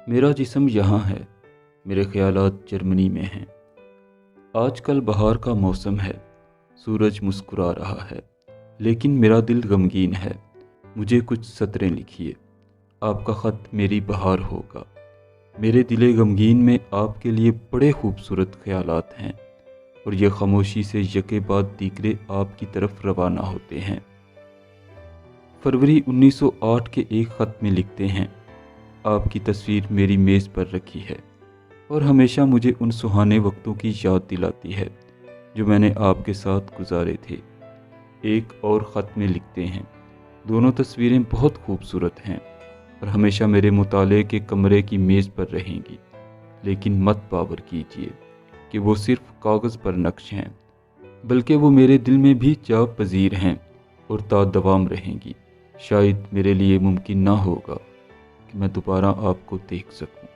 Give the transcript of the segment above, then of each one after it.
میرا جسم یہاں ہے، میرے خیالات جرمنی میں ہیں۔ آج کل بہار کا موسم ہے، سورج مسکرا رہا ہے، لیکن میرا دل غمگین ہے۔ مجھے کچھ سطریں لکھیے، آپ کا خط میری بہار ہوگا۔ میرے دل غمگین میں آپ کے لیے بڑے خوبصورت خیالات ہیں، اور یہ خاموشی سے یکے بعد دیگرے آپ کی طرف روانہ ہوتے ہیں۔ فروری 1908 کے ایک خط میں لکھتے ہیں، آپ کی تصویر میری میز پر رکھی ہے اور ہمیشہ مجھے ان سہانے وقتوں کی یاد دلاتی ہے جو میں نے آپ کے ساتھ گزارے تھے۔ ایک اور خط میں لکھتے ہیں، دونوں تصویریں بہت خوبصورت ہیں اور ہمیشہ میرے مطالعے کے کمرے کی میز پر رہیں گی، لیکن مت باور کیجیے کہ وہ صرف کاغذ پر نقش ہیں، بلکہ وہ میرے دل میں بھی جا پذیر ہیں اور تا دوام رہیں گی۔ شاید میرے لیے ممکن نہ ہوگا کہ میں دوبارہ آپ کو دیکھ سکوں،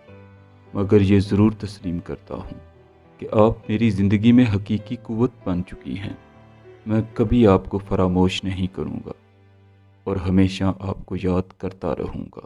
مگر یہ ضرور تسلیم کرتا ہوں کہ آپ میری زندگی میں حقیقی قوت بن چکی ہیں۔ میں کبھی آپ کو فراموش نہیں کروں گا اور ہمیشہ آپ کو یاد کرتا رہوں گا۔